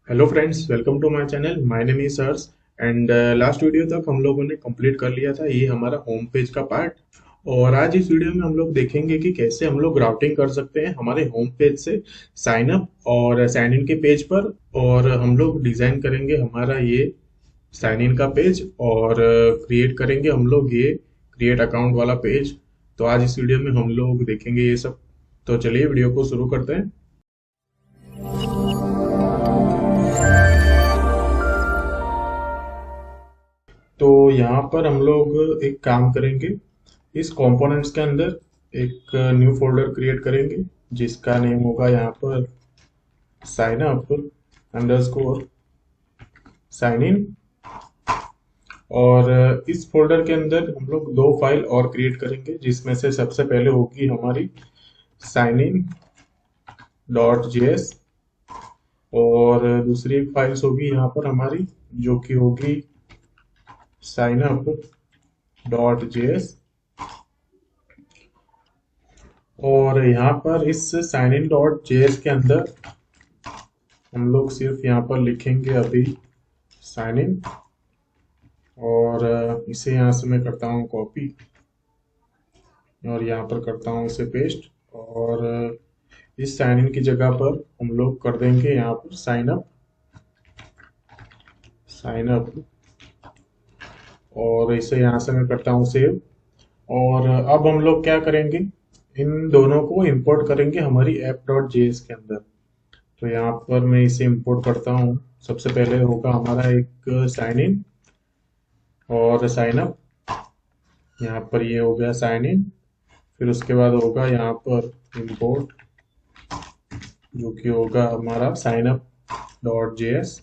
Hello friends, welcome to my channel. My name is Harsh and last video तक हम लोगों ने कंप्लीट कर लिया था ये हमारा होम पेज का पार्ट। और आज इस वीडियो में हम लोग देखेंगे कि कैसे हम लोग राउटिंग कर सकते हैं हमारे होम पेज से साइन अप और साइन इन के पेज पर। और हम लोग डिजाइन करेंगे हमारा ये साइन इन का पेज और क्रिएट करेंगे हम लोग ये क्रिएट अकाउंट वाला पेज। तो आज इस वीडियो में हम लोग देखेंगे ये सब। तो चलिए वीडियो को शुरू करते हैं। तो यहाँ पर हम लोग एक काम करेंगे, इस कंपोनेंट्स के अंदर एक न्यू फोल्डर क्रिएट करेंगे जिसका नेम होगा यहाँ पर sign up underscore sign in. और इस फोल्डर के अंदर हम लोग दो फाइल और क्रिएट करेंगे जिसमें से सबसे पहले होगी हमारी साइन इन डॉट जेएस और दूसरी एक फाइल्स होगी यहाँ पर हमारी जो कि होगी साइन अप डॉट जेएस। और यहाँ पर इस साइन इन डॉट जेएस के अंदर हम लोग सिर्फ यहाँ पर लिखेंगे अभी साइन इन और इसे यहाँ से मैं करता हूँ कॉपी और यहाँ पर करता हूँ इसे पेस्ट। और इस साइन इन की जगह पर हम लोग कर देंगे यहाँ पर साइन अप और इसे यहाँ से मैं करता हूँ सेव। और अब हम लोग क्या करेंगे, इन दोनों को इंपोर्ट करेंगे हमारी ऐप डॉट जेएस के अंदर। तो यहाँ पर मैं इसे इंपोर्ट करता हूँ। सबसे पहले होगा हमारा एक साइन इन और साइन अप। यहाँ पर ये हो गया साइन इन, फिर उसके बाद होगा यहाँ पर इंपोर्ट जो कि होगा हमारा साइन अप डॉट जेएस।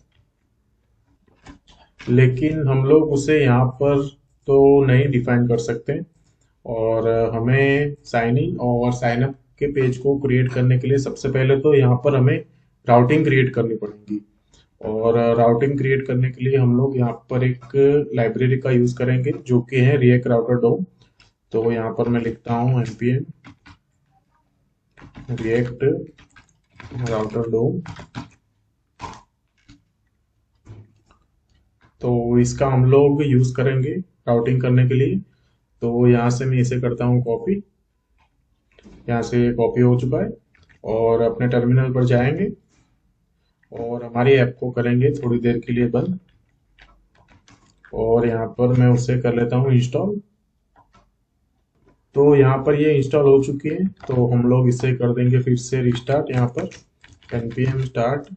लेकिन हम लोग उसे यहाँ पर तो नहीं डिफाइन कर सकते। और हमें साइन इन और साइन अप के पेज को क्रिएट करने के लिए सबसे पहले तो यहाँ पर हमें राउटिंग क्रिएट करनी पड़ेगी। और राउटिंग क्रिएट करने के लिए हम लोग यहाँ पर एक लाइब्रेरी का यूज करेंगे जो कि है रिएक्ट राउटर डोम। तो यहाँ पर मैं लिखता हूँ npm रिएक्ट राउटर डोम। तो इसका हम लोग यूज करेंगे राउटिंग करने के लिए। तो यहाँ से मैं इसे करता हूँ कॉपी, यहाँ से कॉपी हो चुका है। और अपने टर्मिनल पर जाएंगे और हमारी ऐप को करेंगे थोड़ी देर के लिए बंद। और यहाँ पर मैं उसे कर लेता हूँ इंस्टॉल। तो यहाँ पर ये इंस्टॉल हो चुकी है। तो हम लोग इसे कर देंगे फिर से रिस्टार्ट। यहाँ पर npm स्टार्ट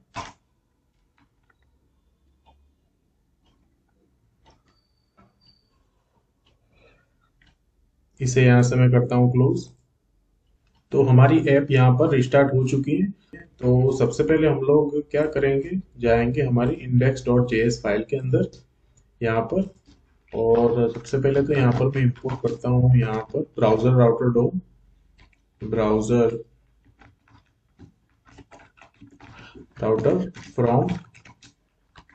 इसे यहाँ से मैं करता हूँ क्लोज। तो हमारी ऐप यहाँ पर रिस्टार्ट हो चुकी है। तो सबसे पहले हम लोग क्या करेंगे, जाएंगे हमारी index.js फाइल के अंदर यहाँ पर। और सबसे पहले तो यहाँ पर मैं इंपोर्ट करता हूँ यहाँ पर browser router DOM, browser router from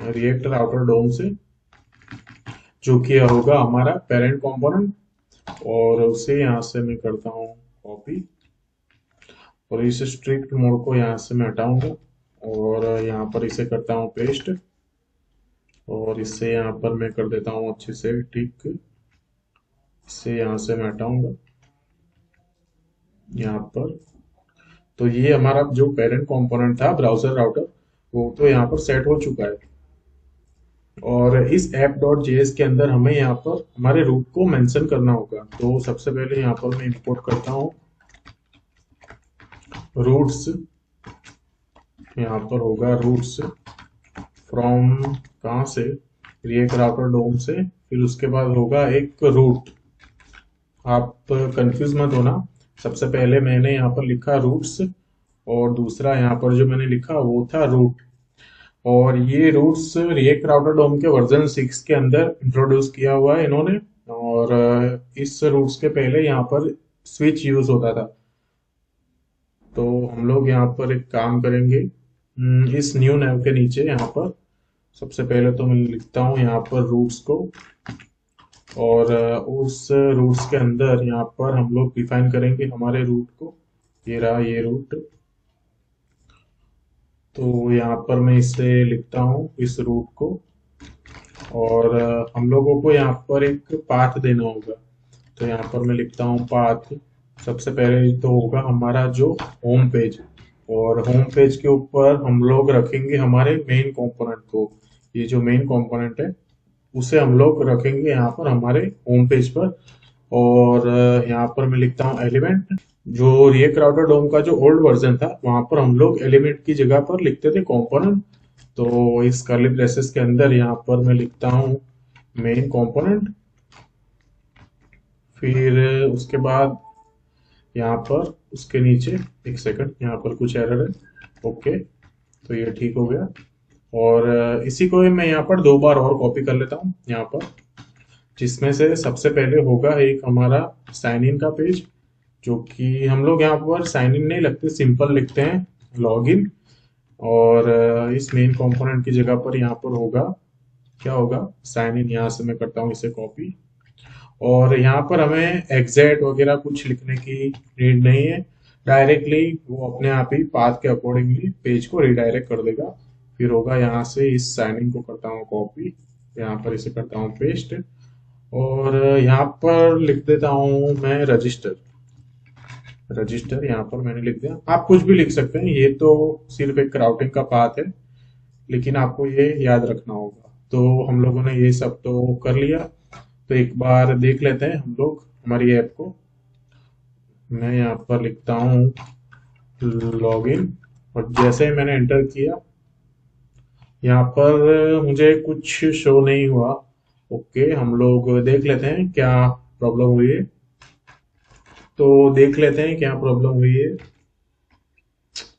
React router DOM से, जो कि होगा हमारा पेरेंट कंपोनेंट। और उसे यहाँ से मैं करता हूँ कॉपी और इस स्ट्रिक्ट मोड को यहाँ से मैं हटाऊंगा और यहाँ पर इसे करता हूँ पेस्ट। और इससे यहाँ पर मैं कर देता हूँ अच्छे से ठीक, इसे यहाँ से मैं हटाऊंगा यहाँ पर। तो ये हमारा जो पेरेंट कंपोनेंट था ब्राउजर राउटर, वो तो यहाँ पर सेट हो चुका है। और इस ऐप डॉट जेएस के अंदर हमें यहाँ पर हमारे रूट को मेंशन करना होगा। तो सबसे पहले यहाँ पर मैं इंपोर्ट करता हूँ रूट्स। यहाँ पर होगा रूट्स फ्रॉम, कहाँ से, रिएक्ट राउटर डोम से। फिर उसके बाद होगा एक रूट। आप कंफ्यूज मत होना, सबसे पहले मैंने यहाँ पर लिखा रूट्स और दूसरा यहाँ पर जो मैंने लिखा वो था रूट। और ये रूट्स रिएक्ट राउटर डोम के वर्जन 6 के अंदर इंट्रोड्यूस किया हुआ है इन्होंने। और इस रूट्स के पहले यहाँ पर स्विच यूज होता था। तो हम लोग यहाँ पर एक काम करेंगे, इस न्यू नेव के नीचे यहाँ पर सबसे पहले तो मैं लिखता हूँ यहाँ पर रूट्स को। और उस रूट्स के अंदर यहाँ पर हम लोग डिफाइन करेंगे हमारे रूट को। ये रहा ये रूट। तो यहाँ पर मैं इसे लिखता हूँ इस रूट को, और हम लोगों को यहाँ पर एक पाथ देना होगा। तो यहाँ पर मैं लिखता हूँ पाथ। सबसे पहले तो होगा हमारा जो होम पेज, और होम पेज के ऊपर हम लोग रखेंगे हमारे मेन कंपोनेंट को। ये जो मेन कंपोनेंट है उसे हम लोग रखेंगे यहाँ पर हमारे होम पेज पर। और यहाँ पर मैं लिखता हूँ एलिमेंट। जो रिएक्ट राउटर डोम का जो ओल्ड वर्जन था वहां पर हम लोग एलिमेंट की जगह पर लिखते थे कंपोनेंट। तो इस कर्ली ब्रेसेस के अंदर यहाँ पर मैं लिखता हूँ मेन कंपोनेंट। फिर उसके बाद यहाँ पर उसके नीचे, एक सेकंड, यहाँ पर कुछ एरर है। ओके, तो ये ठीक हो गया। और इसी को मैं यहाँ पर 2 बार और कॉपी कर लेता हूँ यहाँ पर, जिसमें से सबसे पहले होगा एक हमारा साइन इन का पेज, जो कि हम लोग यहाँ पर साइन इन नहीं लिखते, सिंपल लिखते हैं लॉग इन। और इस मेन कंपोनेंट की जगह पर यहाँ पर होगा, क्या होगा, साइन इन। यहाँ से मैं करता हूँ इसे कॉपी। और यहाँ पर हमें एग्जैक्ट वगैरह कुछ लिखने की नीड नहीं है, डायरेक्टली वो अपने आप ही पाथ के अकॉर्डिंगली पेज को रिडायरेक्ट कर देगा। फिर होगा यहाँ से इस साइन इन को करता हूँ कॉपी, यहाँ पर इसे करता हूँ पेस्ट, और यहाँ पर लिख देता हूँ मैं रजिस्टर। रजिस्टर यहाँ पर मैंने लिख दिया। आप कुछ भी लिख सकते हैं, ये तो सिर्फ एक राउटिंग का पाथ है, लेकिन आपको ये याद रखना होगा। तो हम लोगों ने ये सब तो कर लिया। तो एक बार देख लेते हैं हम लोग हमारी ऐप को। मैं यहाँ पर लिखता हूँ लॉगिन, और जैसे ही मैंने एंटर किया यहाँ पर मुझे कुछ शो नहीं हुआ। ओके, हम लोग देख लेते हैं क्या प्रॉब्लम हुई है। तो देख लेते हैं क्या प्रॉब्लम हुई है।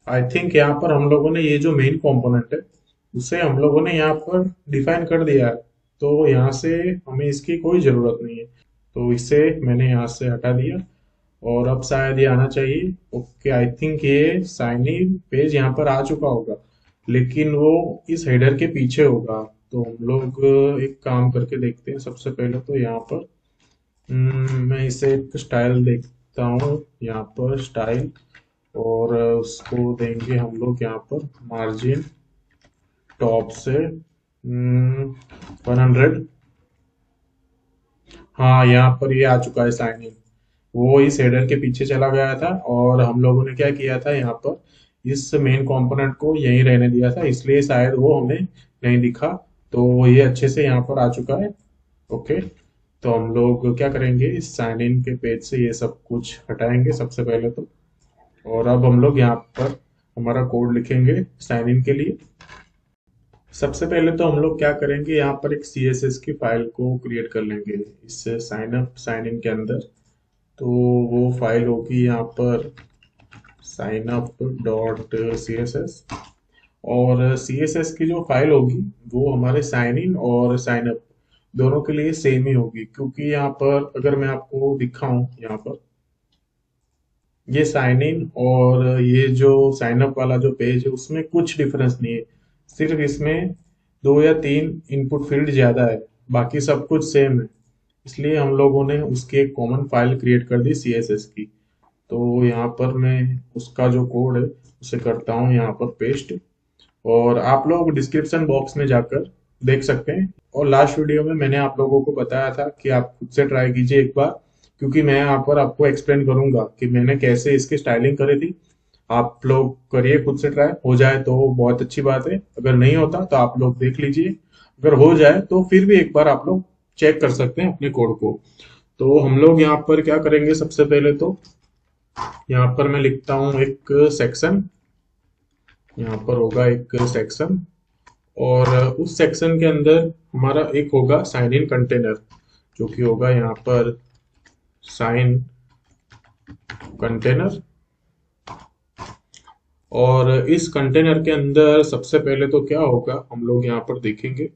आई थिंक यहाँ पर हम लोगों ने ये जो मेन कंपोनेंट है उसे हम लोगों ने यहाँ पर डिफाइन कर दिया है, तो यहाँ से हमें इसकी कोई जरूरत नहीं है। तो इसे मैंने यहाँ से हटा दिया, और अब शायद ये आना चाहिए। ओके, आई थिंक ये साइन इन पेज यहाँ पर आ चुका होगा, लेकिन वो इस हेडर के पीछे होगा। तो हम लोग एक काम करके देखते हैं। सबसे पहले तो यहाँ पर मैं इसे एक स्टाइल देखता हूँ, यहाँ पर स्टाइल, और उसको देंगे हम लोग यहाँ पर मार्जिन टॉप से 100। हाँ, यहाँ पर ये आ चुका है साइन इन। वो इस हेडर के पीछे चला गया था, और हम लोगों ने क्या किया था, यहाँ पर इस मेन कंपोनेंट को यहीं रहने दिया था, इसलिए शायद वो हमें नहीं दिखा। तो ये अच्छे से यहाँ पर आ चुका है। ओके, तो हम लोग क्या करेंगे, इस साइन इन के पेज से ये सब कुछ हटाएंगे सबसे पहले तो। और अब हम लोग यहाँ पर हमारा कोड लिखेंगे साइन इन के लिए। सबसे पहले तो हम लोग क्या करेंगे, यहाँ पर एक CSS की फाइल को क्रिएट कर लेंगे इस साइन अप साइन इन के अंदर। तो वो फाइल होगी यहाँ पर साइन अप डॉट CSS, और CSS की जो फाइल होगी वो हमारे साइन इन और साइन अप दोनों के लिए सेम ही होगी। क्योंकि यहाँ पर अगर मैं आपको दिखाऊं, यहाँ पर ये साइन इन और ये जो साइन अप वाला जो पेज है उसमें कुछ डिफरेंस नहीं है, सिर्फ इसमें 2 या 3 इनपुट फील्ड ज्यादा है, बाकी सब कुछ सेम है। इसलिए हम लोगों ने उसकी एक कॉमन फाइल क्रिएट कर दी CSS की। तो यहाँ पर मैं उसका जो कोड है उसे करता हूँ यहाँ पर पेस्ट, और आप लोग डिस्क्रिप्शन बॉक्स में जाकर देख सकते हैं। और लास्ट वीडियो में मैंने आप लोगों को बताया था कि आप खुद से ट्राई कीजिए एक बार, क्योंकि मैं यहाँ पर आपको एक्सप्लेन करूंगा कि मैंने कैसे इसकी स्टाइलिंग करी थी। आप लोग करिए खुद से ट्राई, हो जाए तो बहुत अच्छी बात है, अगर नहीं होता तो आप लोग देख लीजिए, अगर हो जाए तो फिर भी एक बार आप लोग चेक कर सकते हैं अपने कोड को। तो हम लोग यहाँ पर क्या करेंगे, सबसे पहले तो यहाँ पर मैं लिखता हूँ एक सेक्शन, यहाँ पर होगा एक सेक्शन, और उस सेक्शन के अंदर हमारा एक होगा साइन इन कंटेनर, जो कि होगा यहाँ पर साइन कंटेनर। और इस कंटेनर के अंदर सबसे पहले तो क्या होगा हम लोग यहाँ पर देखेंगे।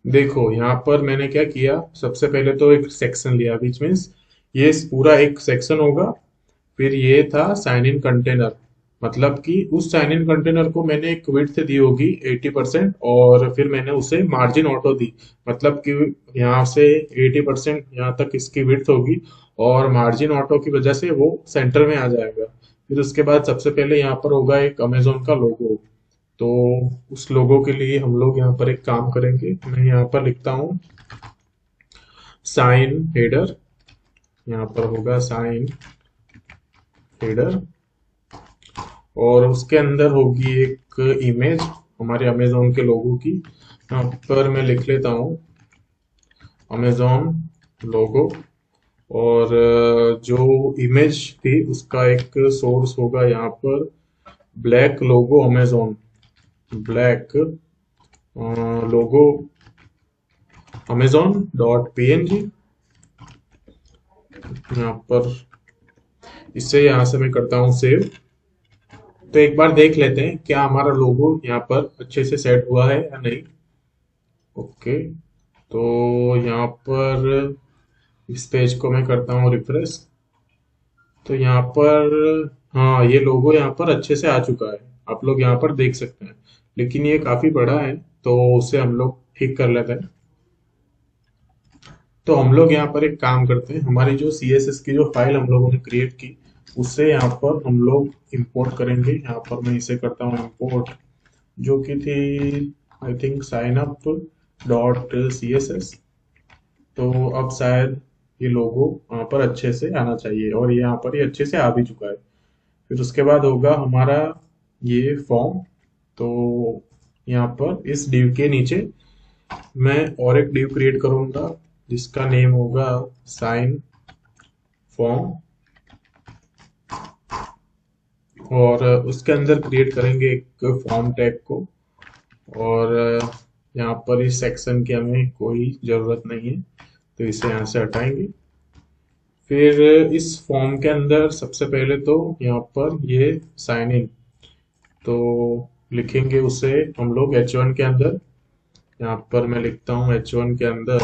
देखो यहाँ पर मैंने क्या किया, सबसे पहले तो एक सेक्शन लिया, विच मीन्स ये पूरा एक सेक्शन होगा। फिर ये था साइन इन कंटेनर, मतलब कि उस साइन इन कंटेनर को मैंने एक विड्थ दी होगी 80%, और फिर मैंने उसे मार्जिन ऑटो दी, मतलब कि यहाँ से 80% यहाँ तक इसकी विड्थ होगी, और मार्जिन ऑटो की वजह से वो सेंटर में आ जाएगा। फिर उसके बाद सबसे पहले यहाँ पर होगा एक अमेजोन का लोगो, तो उस लोगो के लिए हम लोग यहाँ पर एक काम करेंगे। मैं यहाँ पर लिखता हूँ साइन हेडर। यहाँ पर होगा साइन हेडर और उसके अंदर होगी एक इमेज हमारे अमेजोन के लोगो की। यहाँ पर मैं लिख लेता हूँ अमेजोन लोगो। और जो इमेज थी उसका एक सोर्स होगा यहाँ पर ब्लैक लोगो अमेजोन, ब्लैक लोगो अमेजोन डॉट png। यहाँ पर इससे यहाँ से मैं करता हूँ सेव। तो एक बार देख लेते हैं क्या हमारा लोगो यहाँ पर अच्छे से सेट हुआ है या नहीं। ओके, तो यहाँ पर इस पेज को मैं करता हूँ रिफ्रेश। तो यहाँ पर हाँ, ये लोगो यहाँ पर अच्छे से आ चुका है, आप लोग यहाँ पर देख सकते हैं। लेकिन ये काफी बड़ा है तो उसे हम लोग ठीक कर लेते हैं। तो हम लोग यहाँ पर एक काम करते हैं, हमारी जो CSS की जो फाइल हम लोगों ने क्रिएट की उससे यहाँ पर हम लोग इंपोर्ट करेंगे। यहाँ पर मैं इसे करता हूँ इंपोर्ट, जो कि थी I think sign up dot CSS। तो अब शायद ये लोगो यहाँ पर अच्छे से आना चाहिए और ये यहाँ पर ये अच्छे से आ भी चुका है। फिर उसके बाद होगा हमारा ये फॉर्म। तो यहाँ पर इस डिव के नीचे मैं और एक डिव क्रिएट करूंगा जिसका नेम होगा साइन फॉर्म और उसके अंदर क्रिएट करेंगे एक फॉर्म टैग को। और यहाँ पर इस सेक्शन की हमें कोई ज़रूरत नहीं है तो इसे यहाँ से हटाएंगे। फिर इस फॉर्म के अंदर सबसे पहले तो यहाँ पर ये साइन इन तो लिखेंगे उसे हम लोग H1 के अंदर। यहाँ पर मैं लिखता हूँ H1 के अंदर,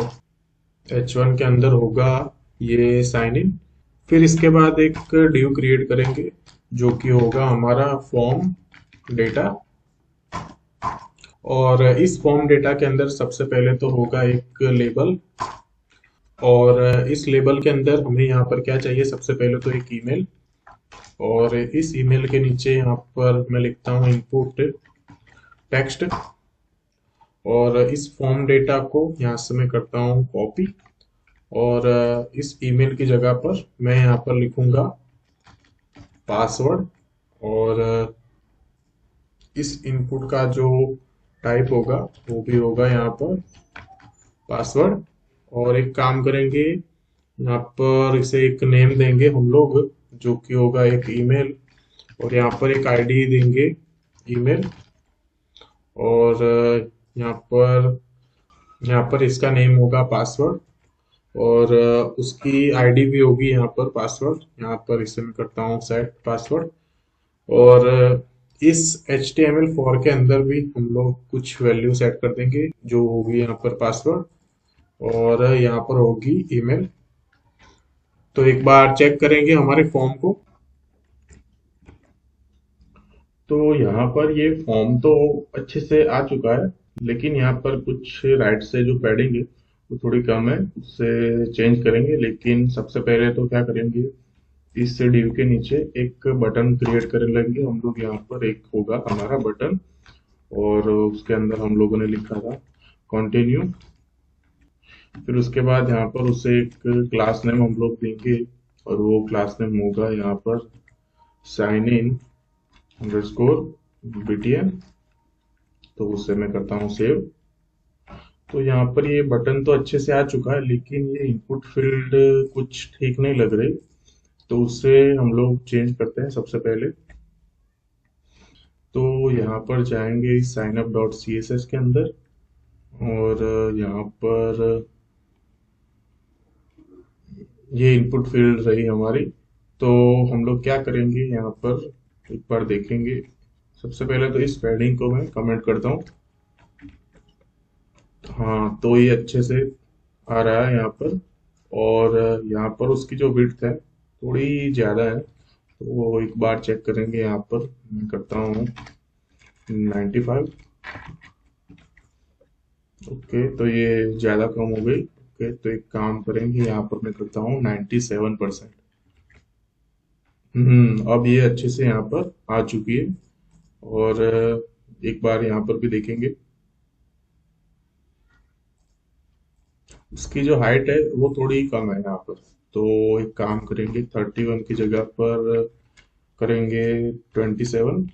H1 के अंदर होगा ये साइन इन। फिर इसके बाद एक डिव क्रिएट करेंगे जो कि होगा हमारा फॉर्म डेटा। और इस फॉर्म डेटा के अंदर सबसे पहले तो होगा एक लेबल और इस लेबल के अंदर हमें यहाँ पर क्या चाहिए, सबसे पहले तो एक ईमेल। और इस ईमेल के नीचे यहाँ पर मैं लिखता हूँ इनपुट टेक्स्ट और इस फॉर्म डेटा को यहाँ से मैं करता हूँ कॉपी और इस ईमेल की जगह पर मैं यहाँ पर लिखूंगा पासवर्ड। और इस इनपुट का जो टाइप होगा वो भी होगा यहाँ पर पासवर्ड। और एक काम करेंगे, यहाँ पर इसे एक नेम देंगे हम लोग जो कि होगा एक ईमेल और यहाँ पर एक आईडी देंगे ईमेल। और यहाँ पर इसका नेम होगा पासवर्ड और उसकी आईडी भी होगी यहाँ पर पासवर्ड। यहाँ पर इसे मैं करता हूँ सेट पासवर्ड। और इस HTML4 के अंदर भी हम लोग कुछ वैल्यू सेट कर देंगे जो होगी यहाँ पर पासवर्ड और यहाँ पर होगी ईमेल। तो एक बार चेक करेंगे हमारे फॉर्म को। तो यहाँ पर ये फॉर्म तो अच्छे से आ चुका है लेकिन यहाँ पर कुछ राइट से जो पैडिंग है वो थोड़ी कम है, उससे चेंज करेंगे। लेकिन सबसे पहले तो क्या करेंगे, इस डिव के नीचे एक बटन क्रिएट कर लेंगे हम लोग। यहाँ पर एक होगा हमारा बटन और उसके अंदर हम लोगों ने लिखा था कंटिन्यू। फिर उसके बाद यहाँ पर उसे एक क्लास नेम हम लोग देंगे और वो क्लास नेम होगा यहाँ पर साइन इन अंडरस्कोर BTN। तो उसे मैं करता हूँ सेव। तो यहाँ पर ये बटन तो अच्छे से आ चुका है लेकिन ये इनपुट फील्ड कुछ ठीक नहीं लग रही, तो उससे हम लोग चेंज करते हैं। सबसे पहले तो यहाँ पर जाएंगे साइन अप डॉट CSS के अंदर और यहाँ पर ये इनपुट फील्ड रही हमारी। तो हम लोग क्या करेंगे, यहाँ पर एक बार देखेंगे। सबसे पहले तो इस पैडिंग को मैं कमेंट करता हूँ। हाँ, तो ये अच्छे से आ रहा है यहाँ पर। और यहाँ पर उसकी जो विड्थ है थोड़ी ज़्यादा है तो वो एक बार चेक करेंगे। यहाँ पर मैं करता हूँ 95। ओके, तो ये ज़्यादा कम हो गई। ओके, तो एक काम करेंगे, यहाँ पर मैं करता हूँ 97%। अब ये अच्छे से यहाँ पर आ चुकी है। और एक बार यहाँ पर भी देखेंगे। उसकी जो हाइट है वो थोड़ी कम है यहाँ पर। तो एक काम करेंगे, 31 की जगह पर करेंगे 27।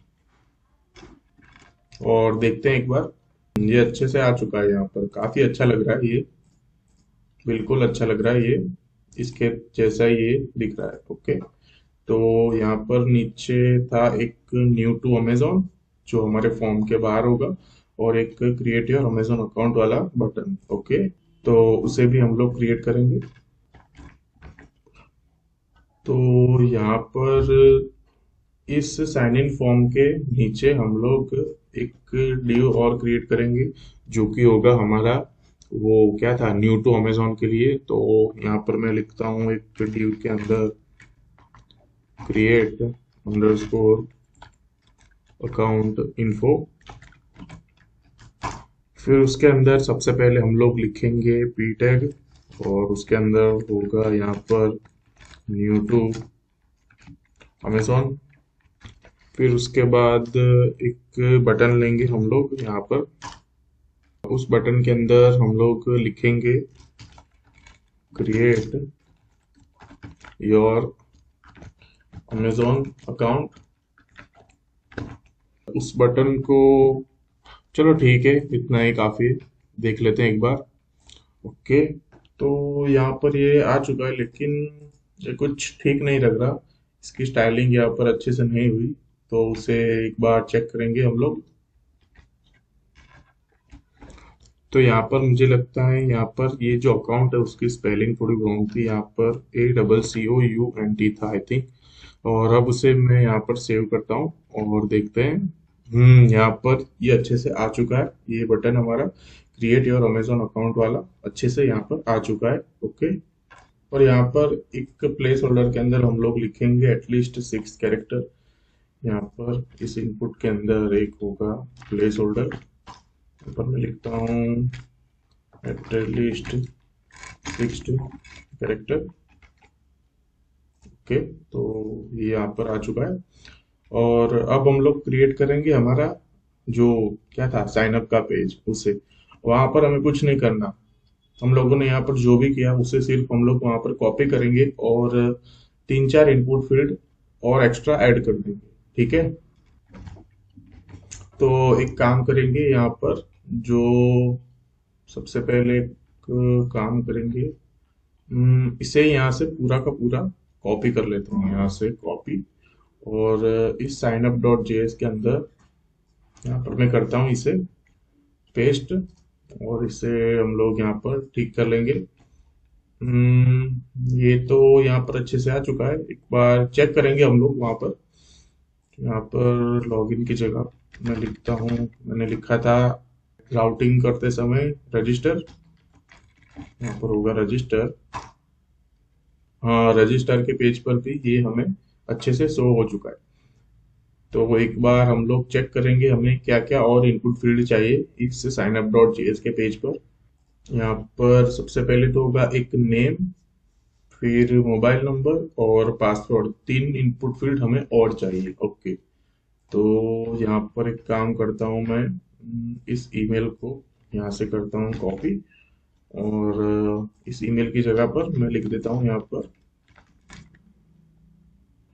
और देखते हैं एक बार। ये अच्छे से आ चुका है, यहाँ पर काफी अच्छा लग रहा है ये। बिल्कुल अच्छा लग रहा है ये, इसके जैसा ये दिख रहा है। ओके। तो यहाँ पर नीचे था एक न्यू टू अमेजोन, जो हमारे फॉर्म के बाहर होगा, और एक क्रिएट योर अमेजोन अकाउंट वाला बटन। ओके। तो उसे भी हम लोग क्रिएट करेंगे। तो यहाँ पर इस साइन इन फॉर्म के नीचे हम लोग एक डिव और क्रिएट करेंगे, जो कि होगा हमारा, वो क्या था, न्यू टू अमेजोन के लिए। तो यहाँ पर मैं लिखता हूँ एक डिव के अंदर क्रिएट अंडरस्कोर अकाउंट इन्फो। फिर उसके अंदर सबसे पहले हम लोग लिखेंगे पी टैग, और उसके अंदर होगा यहाँ पर न्यू टू अमेजोन। फिर उसके बाद एक बटन लेंगे हम लोग यहाँ पर। उस बटन के अंदर हम लोग लिखेंगे क्रिएट योर अमेजोन अकाउंट। उस बटन को, चलो ठीक है, इतना ही काफी है। देख लेते हैं एक बार। ओके। तो यहाँ पर ये आ चुका है, लेकिन ये कुछ ठीक नहीं लग रहा। इसकी स्टाइलिंग यहाँ पर अच्छे से नहीं हुई, तो उसे एक बार चेक करेंगे हम लोग। तो यहाँ पर मुझे लगता है यहाँ पर ये जो अकाउंट है उसकी स्पेलिंग थोड़ी रॉन्ग थी। यहाँ पर ACCOUNT था आई थिंक। और अब उसे मैं यहाँ पर सेव करता हूँ और देखते हैं। यहाँ पर ये अच्छे से आ चुका है, ये बटन हमारा क्रिएट योर अमेजोन अकाउंट वाला अच्छे से यहाँ पर आ चुका है। ओके। और यहाँ पर एक प्लेस होल्डर के अंदर हम लोग लिखेंगे एटलीस्ट 6 कैरेक्टर। यहाँ पर इस इनपुट के अंदर एक होगा प्लेस होल्डर। यहाँ पर मैं लिखता हूँ एटलीस्ट 6 कैरेक्टर। ओके। तो ये यहाँ पर आ चुका है। और अब हम लोग क्रिएट करेंगे हमारा जो क्या था साइन अप का पेज, उसे वहां पर हमें कुछ नहीं करना। हम लोगों ने यहाँ पर जो भी किया उसे सिर्फ हम लोग वहां पर कॉपी करेंगे और 3-4 इनपुट फील्ड और एक्स्ट्रा ऐड कर देंगे। ठीक है। तो एक काम करेंगे यहाँ पर, जो सबसे पहले एक काम करेंगे, इसे यहाँ से पूरा का पूरा कॉपी कर लेता हूँ, यहाँ से कॉपी। और इस साइन अप डॉट जेएस के अंदर यहाँ पर मैं करता हूँ इसे पेस्ट, और इसे हम लोग यहाँ पर ठीक कर लेंगे। ये तो यहाँ पर अच्छे से आ चुका है। एक बार चेक करेंगे हम लोग वहाँ पर। यहाँ पर लॉगिन की जगह मैं लिखता हूँ, मैंने लिखा था राउटिंग करते समय रजिस्टर। यहाँ पर होगा रजिस्टर। हाँ, रजिस्टर के पेज पर भी ये हमें अच्छे से शो हो चुका है। तो वो एक बार हम लोग चेक करेंगे हमें क्या क्या और इनपुट फील्ड चाहिए इस साइन अप डॉट जेएस के पेज पर। यहाँ पर सबसे पहले तो होगा एक नेम, फिर मोबाइल नंबर और पासवर्ड। 3 इनपुट फील्ड हमें और चाहिए। ओके। तो यहाँ पर एक काम करता हूँ मैं, इस ईमेल को यहाँ से करता हूँ कॉपी, और इस ईमेल की जगह पर मैं लिख देता हूँ यहाँ पर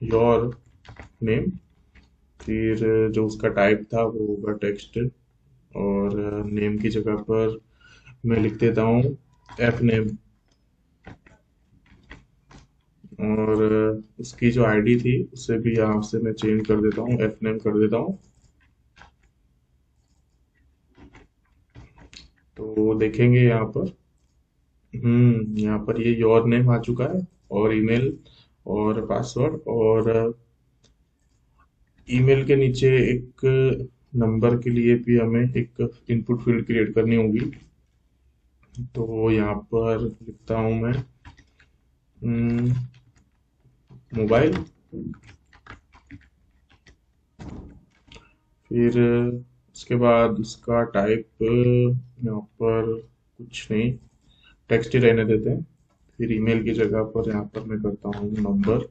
योर नेम। फिर जो उसका टाइप था वो होगा टेक्स्ट, और नेम की जगह पर मैं लिख देता हूँ एफ नेम। और उसकी जो आईडी थी उसे भी यहाँ से मैं चेंज कर देता हूँ, एफ नेम कर देता हूँ। तो देखेंगे यहाँ पर, यहाँ पर ये योर नेम आ चुका है, और ईमेल और पासवर्ड, और ईमेल के नीचे एक नंबर के लिए भी हमें एक इनपुट फील्ड क्रिएट करनी होगी। तो यहाँ पर लिखता हूँ मैं मोबाइल। फिर उसके बाद उसका टाइप यहाँ पर कुछ नहीं, टेक्स्ट ही रहने देते हैं। फिर ईमेल की जगह पर यहाँ पर मैं करता हूँ नंबर,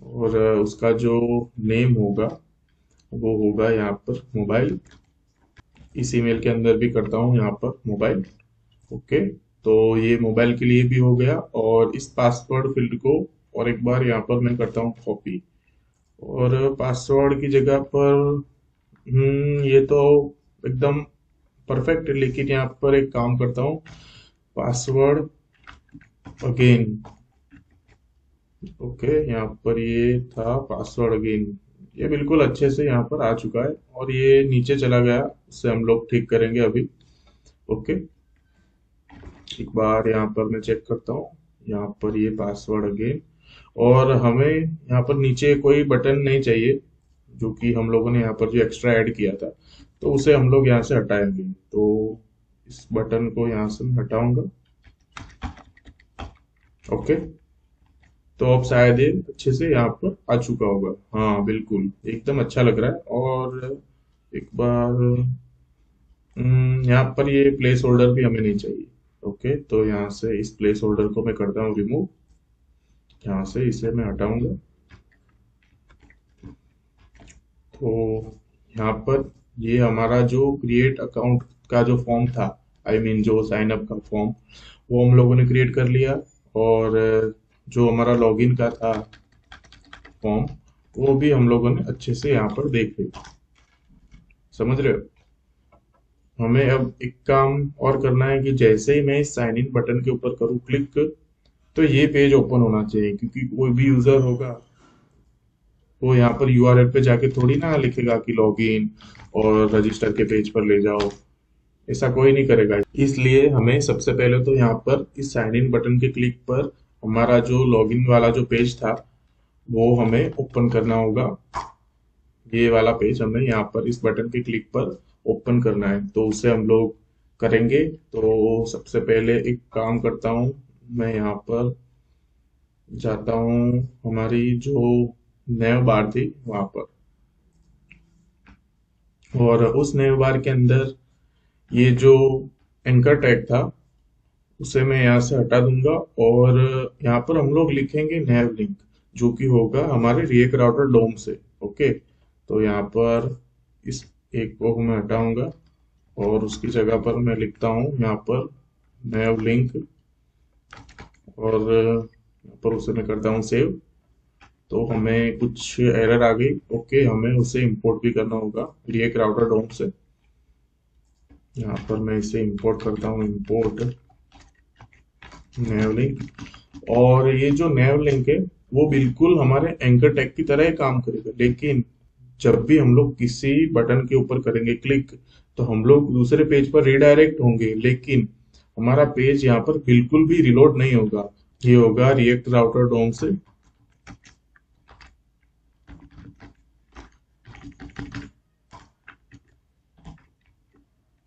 और उसका जो नेम होगा वो होगा यहाँ पर मोबाइल। इस ईमेल के अंदर भी करता हूँ यहाँ पर मोबाइल। ओके, तो ये मोबाइल के लिए भी हो गया। और इस पासवर्ड फील्ड को और एक बार यहाँ पर मैं करता हूँ कॉपी, और पासवर्ड की जगह पर ये तो एकदम परफेक्ट है, लेकिन यहाँ पर एक काम करता हूँ, पासवर्ड अगेन। ओके, यहाँ पर ये था पासवर्ड अगेन। ये बिल्कुल अच्छे से यहाँ पर आ चुका है, और ये नीचे चला गया, उससे हम लोग ठीक करेंगे अभी। ओके, एक बार यहाँ पर मैं चेक करता हूँ, यहाँ पर ये पासवर्ड अगेन। और हमें यहाँ पर नीचे कोई बटन नहीं चाहिए, जो कि हम लोगों ने यहाँ पर जो एक्स्ट्रा ऐड किया था, तो उसे हम लोग यहाँ से हटाएंगे। तो इस बटन को यहाँ से मैं हटाऊंगा। ओके, तो अब शायद ये अच्छे से यहाँ पर आ चुका होगा। हाँ बिल्कुल, एकदम अच्छा लग रहा है। और एक बार यहाँ पर ये प्लेस होल्डर भी हमें नहीं चाहिए। ओके, तो यहाँ से इस प्लेस होल्डर को मैं करता हूँ रिमूव। यहाँ से इसे मैं हटाऊंगा। तो यहाँ पर ये हमारा जो क्रिएट अकाउंट का जो फॉर्म था, आई मीन जो साइन अप का फॉर्म, वो हम लोगों ने क्रिएट कर लिया। और जो हमारा लॉगिन का था फॉर्म, वो भी हम लोगों ने अच्छे से यहाँ पर देख लिया। समझ रहे हो? हमें अब एक काम और करना है कि जैसे ही मैं इस साइन इन बटन के ऊपर करूँ क्लिक, तो ये पेज ओपन होना चाहिए, क्योंकि कोई भी यूजर होगा वो यहाँ पर यूआरएल पे जाके थोड़ी ना लिखेगा कि लॉगिन और रजिस्टर के पेज पर ले जाओ। ऐसा कोई नहीं करेगा। इसलिए हमें सबसे पहले तो यहाँ पर इस साइन इन बटन के क्लिक पर हमारा जो लॉगिन वाला जो पेज था, वो हमें ओपन करना होगा। ये वाला पेज हमें यहाँ पर इस बटन के क्लिक पर ओपन करना है, तो उसे हम लोग करेंगे। तो सबसे पहले एक काम करता हूँ, मैं यहाँ पर जाता हूँ हमारी जो नेव बार थी वहां पर, और उस नेव बार के अंदर ये जो एंकर टैग था, उसे मैं यहाँ से हटा दूंगा। और यहाँ पर हम लोग लिखेंगे नेव लिंक, जो कि होगा हमारे रिएक्ट राउटर डोम से। ओके, तो यहाँ पर इस एक को मैं हटाऊंगा, और उसकी जगह पर मैं लिखता हूँ यहाँ पर नेव लिंक, और यहाँ पर उसे मैं करता हूँ सेव। तो हमें कुछ एरर आ गई। ओके, हमें उसे इंपोर्ट भी करना होगा रिएक्ट राउटर डोम से। यहाँ पर मैं इसे इंपोर्ट करता हूँ, इंपोर्ट नेव लिंक। और ये जो नेव लिंक है, वो बिल्कुल हमारे एंकर टैग की तरह ही काम करेगा, लेकिन जब भी हम लोग किसी बटन के ऊपर करेंगे क्लिक, तो हम लोग दूसरे पेज पर रिडायरेक्ट होंगे, लेकिन हमारा पेज यहाँ पर बिल्कुल भी रिलोड नहीं होगा। ये होगा रिएक्ट राउटर डोम से।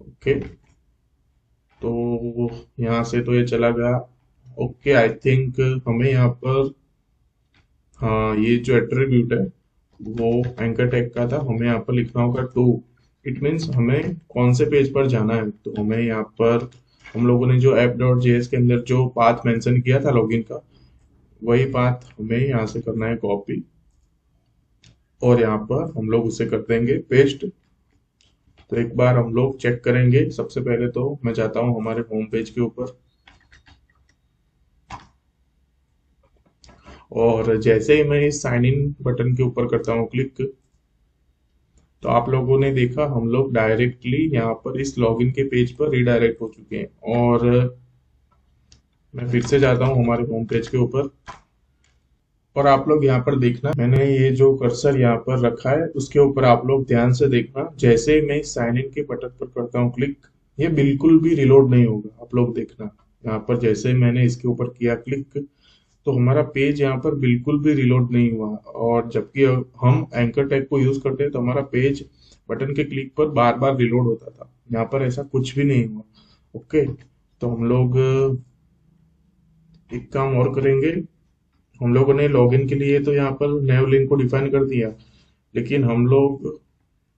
ओके, तो यहाँ से तो ये चला गया। ओके, आई थिंक हमें यहाँ पर, हाँ, ये जो एट्रीब्यूट है वो एंकर टैग का था, हमें यहाँ पर लिखना होगा टू। इट मीन्स हमें कौन से पेज पर जाना है। तो हमें यहाँ पर, हम लोगों ने जो app.js के अंदर जो पाथ मेंशन किया था लॉगिन का, वही पाथ हमें यहाँ से करना है कॉपी, और यहाँ पर हम लोग उसे कर देंगे पेस्ट। तो एक बार हम लोग चेक करेंगे। सबसे पहले तो मैं जाता हूँ हमारे होम पेज के ऊपर, और जैसे ही मैं इस साइन इन बटन के ऊपर करता हूँ क्लिक, तो आप लोगों ने देखा हम लोग डायरेक्टली यहाँ पर इस लॉगिन के पेज पर रिडायरेक्ट हो चुके हैं। और मैं फिर से जाता हूँ हमारे होम पेज के ऊपर, और आप लोग यहाँ पर देखना, मैंने ये जो कर्सर यहाँ पर रखा है उसके ऊपर आप लोग ध्यान से देखना। जैसे ही मैं साइन इन के बटन पर करता हूँ क्लिक, ये बिल्कुल भी रिलोड नहीं होगा। आप लोग देखना, यहाँ पर जैसे ही मैंने इसके ऊपर किया क्लिक, तो हमारा पेज यहाँ पर बिल्कुल भी रिलोड नहीं हुआ। और जबकि हम एंकर टैग को यूज करते हैं तो हमारा पेज बटन के क्लिक पर बार बार रिलोड होता था, यहाँ पर ऐसा कुछ भी नहीं हुआ। ओके, तो हम लोग एक काम और करेंगे। हम लोगों ने लॉगिन के लिए तो यहाँ पर नेव लिंक को डिफाइन कर दिया, लेकिन हम लोग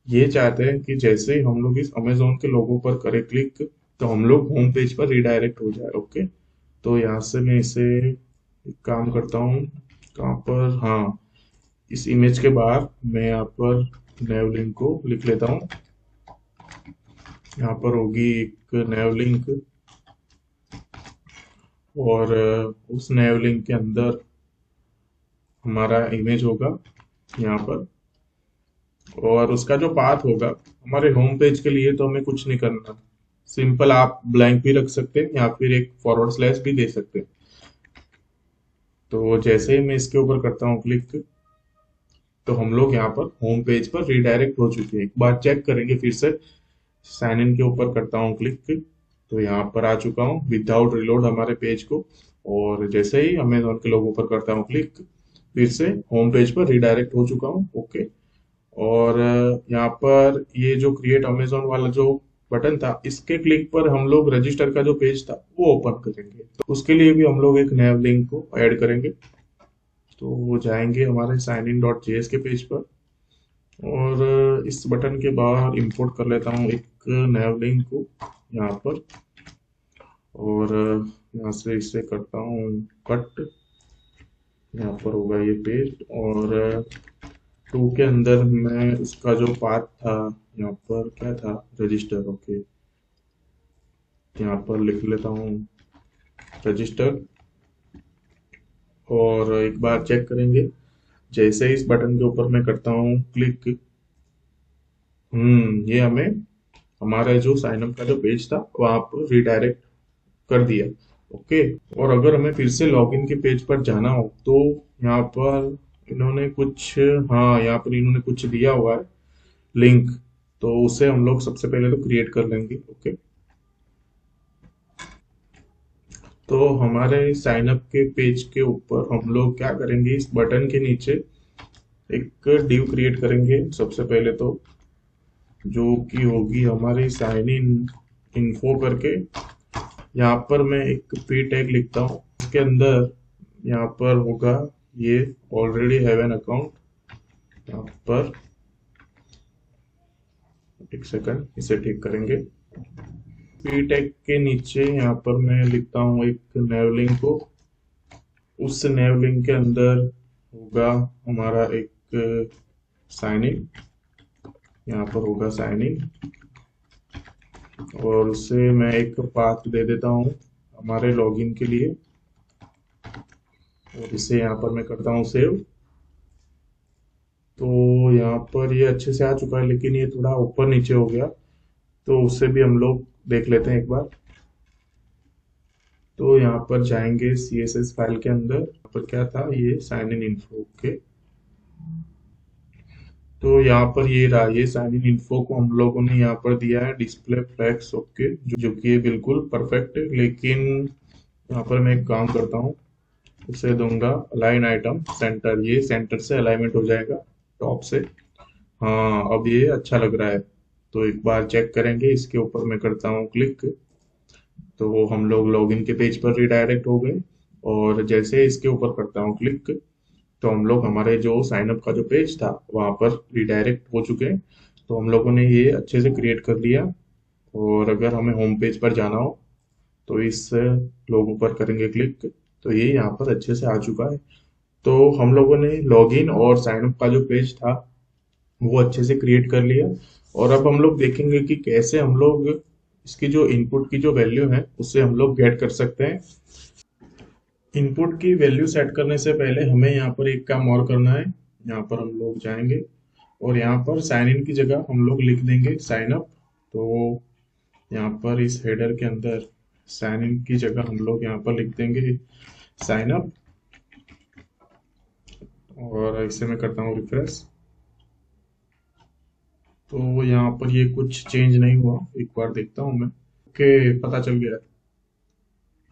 ये चाहते हैं कि जैसे ही हम लोग इस अमेजोन के लोगो पर करें क्लिक, तो हम लोग होम पेज पर रिडायरेक्ट हो जाए। ओके, तो यहाँ से मैं इसे एक काम करता हूँ, कहाँ पर, हाँ, इस इमेज के बाहर मैं यहाँ पर नैव लिंक को लिख लेता हूँ। यहाँ पर होगी एक नैव लिंक, और उस नैव लिंक के अंदर हमारा इमेज होगा यहाँ पर, और उसका जो पाथ होगा हमारे होम पेज के लिए, तो हमें कुछ नहीं करना। सिंपल आप ब्लैंक भी रख सकते हैं या फिर एक फॉरवर्ड स्लैश भी दे सकते हैं। तो जैसे ही मैं इसके ऊपर करता हूँ क्लिक, तो हम लोग यहाँ पर होम पेज पर रिडायरेक्ट हो चुके हैं। एक बार चेक करेंगे फिर से, साइन इन के ऊपर करता हूँ क्लिक, तो यहाँ पर आ चुका हूँ विदाउट रिलोड हमारे पेज को। और जैसे ही अमेजोन के लोगो पर करता हूँ क्लिक, फिर से होम पेज पर रिडायरेक्ट हो चुका हूँ। ओके। और यहाँ पर ये जो क्रिएट अमेजोन वाला जो बटन था, इसके क्लिक पर हम लोग रजिस्टर का जो पेज था वो ओपन करेंगे। तो उसके लिए भी हम लोग एक नया लिंक को ऐड करेंगे। तो वो जाएंगे हमारे साइन इन डॉट जेएस के पेज पर, और इस बटन के बाहर इंपोर्ट कर लेता हूँ एक नया लिंक को यहाँ पर, और यहाँ से इसे करता हूँ कट। यहाँ पर होगा ये पेज, और टू के अंदर मैं उसका जो पाथ था, यहाँ पर क्या था, रजिस्टर। ओके, यहाँ पर लिख लेता हूँ रजिस्टर, और एक बार चेक करेंगे जैसे इस बटन के ऊपर मैं करता हूँ क्लिक, ये हमें हमारा जो साइन अप का जो पेज था वहां पर रिडायरेक्ट कर दिया। ओके। और अगर हमें फिर से लॉगिन के पेज पर जाना हो, तो यहाँ पर इन्होंने कुछ, हाँ यहाँ पर इन्होंने कुछ दिया हुआ है लिंक, तो उसे हम लोग सबसे पहले तो क्रिएट कर लेंगे। ओके। तो हमारे साइन अप के पेज के ऊपर हम लोग क्या करेंगे, इस बटन के नीचे एक डिव क्रिएट करेंगे सबसे पहले तो, जो कि होगी हमारी साइन इन इन्फो करके। यहाँ पर मैं एक पी टैग लिखता हूँ, इसके अंदर यहाँ पर होगा ये ऑलरेडी हैव एन अकाउंट। यहाँ पर एक सेकंड, इसे ठीक करेंगे। पी टैग के नीचे यहाँ पर मैं लिखता हूँ एक नैव लिंक को, उस नैव लिंक के अंदर होगा हमारा एक साइन इन, यहाँ पर होगा साइन इन, और उससे मैं एक पाथ दे देता हूँ हमारे लॉगिन के लिए, और इसे यहाँ पर मैं करता हूँ सेव। तो यहाँ पर ये अच्छे से आ चुका है, लेकिन ये थोड़ा ऊपर नीचे हो गया, तो उससे भी हम लोग देख लेते हैं एक बार। तो यहाँ पर जाएंगे CSS फाइल के अंदर, यहाँ पर क्या था, ये साइन इन इन्फो। ओके। तो यहाँ पर ये रहा, ये साइन इन इन्फो को हम लोगों ने यहाँ पर दिया है डिस्प्ले फ्लैग्स। ओके, जो कि ये बिल्कुल परफेक्ट है, लेकिन यहाँ पर मैं एक काम करता हूँ, उसे दूंगा अलाइन आइटम सेंटर, ये सेंटर से अलाइनमेंट हो जाएगा टॉप से। हाँ, अब ये अच्छा लग रहा है। तो एक बार चेक करेंगे, इसके ऊपर मैं करता हूँ क्लिक, तो हम लोग लॉगिन के पेज पर रिडायरेक्ट हो गए। और जैसे इसके ऊपर करता हूँ क्लिक, तो हम लोग हमारे जो साइन अप का जो पेज था वहां पर रिडायरेक्ट हो चुके हैं। तो हम लोगों ने ये अच्छे से क्रिएट कर लिया। और अगर हमें होम पेज पर जाना हो, तो इस लोगो पर करेंगे क्लिक, तो ये यहाँ पर अच्छे से आ चुका है। तो हम लोगों ने लॉगिन और साइन अप का जो पेज था वो अच्छे से क्रिएट कर लिया। और अब हम लोग देखेंगे कि कैसे हम लोग इसकी जो इनपुट की जो वैल्यू है उससे हम लोग गेट कर सकते हैं। इनपुट की वैल्यू सेट करने से पहले हमें यहाँ पर एक काम और करना है। यहाँ पर हम लोग जाएंगे और यहाँ पर साइन इन की जगह हम लोग लिख देंगे साइन अप। तो यहाँ पर इस हेडर के अंदर साइन इन की जगह हम लोग यहाँ पर लिख देंगे साइन अप, और इसे मैं करता हूँ रिफ्रेश। तो यहाँ पर ये कुछ चेंज नहीं हुआ, एक बार देखता हूँ मैं। ओके, पता चल गया।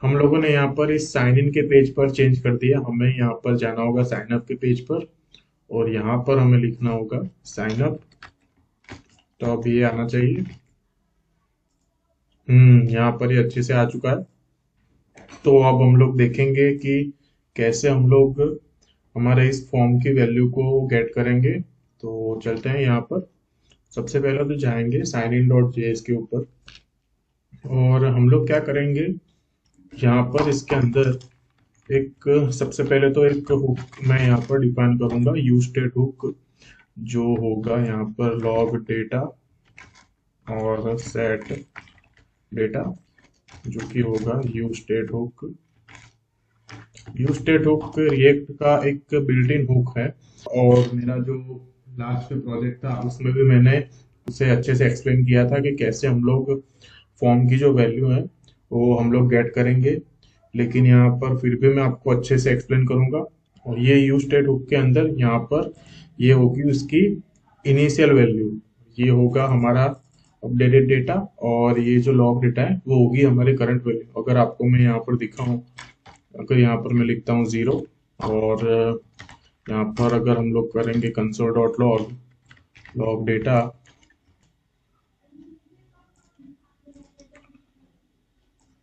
हम लोगों ने यहाँ पर इस साइन इन के पेज पर चेंज कर दिया। हमें यहाँ पर जाना होगा साइन अप के पेज पर, और यहाँ पर हमें लिखना होगा साइन अप। तो अब ये आना चाहिए। यहाँ पर ये अच्छे से आ चुका है। तो अब हम लोग देखेंगे कि कैसे हम लोग हमारे इस फॉर्म की वैल्यू को गेट करेंगे। तो चलते हैं यहाँ पर। सबसे पहले तो जाएंगे साइन इन डॉट जेएस के ऊपर, और हम लोग क्या करेंगे, यहाँ पर इसके अंदर एक सबसे पहले तो एक हुक मैं यहाँ पर डिफाइन करूंगा, यूज स्टेट हुक। जो होगा यहाँ पर log डेटा और set डेटा, जो कि होगा useState hook। useState hook react का एक बिल्ट इन हुक है, और मेरा जो लास्ट प्रोजेक्ट था उसमें भी मैंने उसे अच्छे से एक्सप्लेन किया था कि कैसे हम लोग फॉर्म की जो वैल्यू है वो हम लोग गेट करेंगे। लेकिन यहाँ पर फिर भी मैं आपको अच्छे से एक्सप्लेन करूंगा। और ये यूज स्टेट हुक के अंदर यहाँ पर ये होगी उसकी इनिशियल वैल्यू, ये होगा हमारा अपडेटेड डेटा, और ये जो लॉग डेटा है वो होगी हमारी करंट वैल्यू। अगर आपको मैं यहाँ पर दिखाऊं, अगर यहाँ पर मैं लिखता हूँ 0, और यहाँ पर अगर हम लोग करेंगे console.log लॉग डेटा,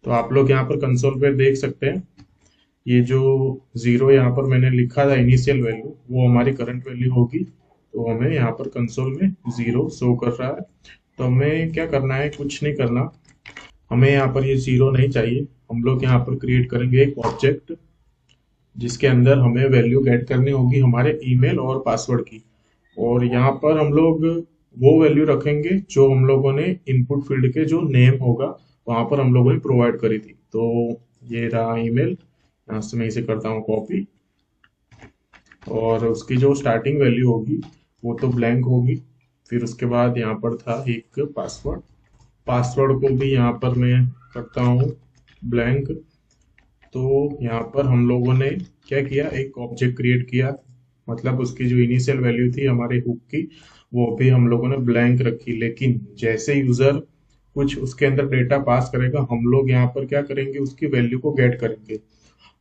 तो आप लोग यहाँ पर कंसोल पे देख सकते हैं ये जो 0 यहाँ पर मैंने लिखा था इनिशियल वैल्यू, वो हमारी करंट वैल्यू होगी। तो हमें यहाँ पर कंसोल में 0 शो कर रहा है। तो हमें क्या करना है, कुछ नहीं करना, हमें यहाँ पर ये 0 नहीं चाहिए। हम लोग यहाँ पर क्रिएट करेंगे एक ऑब्जेक्ट जिसके अंदर हमें वैल्यू गेट करनी होगी हमारे ईमेल और पासवर्ड की। और यहाँ पर हम लोग वो वैल्यू रखेंगे जो हम लोगों ने इनपुट फील्ड के जो नेम होगा वहां पर हम लोगों ने प्रोवाइड करी थी। तो ये रहा ईमेल, यहाँ से मैं इसे करता हूँ कॉपी, और उसकी जो स्टार्टिंग वैल्यू होगी वो तो ब्लैंक होगी। फिर उसके बाद यहाँ पर था एक पासवर्ड, पासवर्ड को भी यहाँ पर मैं करता हूँ ब्लैंक। तो यहाँ पर हम लोगों ने क्या किया, एक ऑब्जेक्ट क्रिएट किया, मतलब उसकी जो इनिशियल वैल्यू थी हमारे हुक की वो भी हम लोगों ने ब्लैंक रखी। लेकिन जैसे यूजर कुछ उसके अंदर डेटा पास करेगा, हम लोग यहाँ पर क्या करेंगे, उसकी वैल्यू को गेट करेंगे।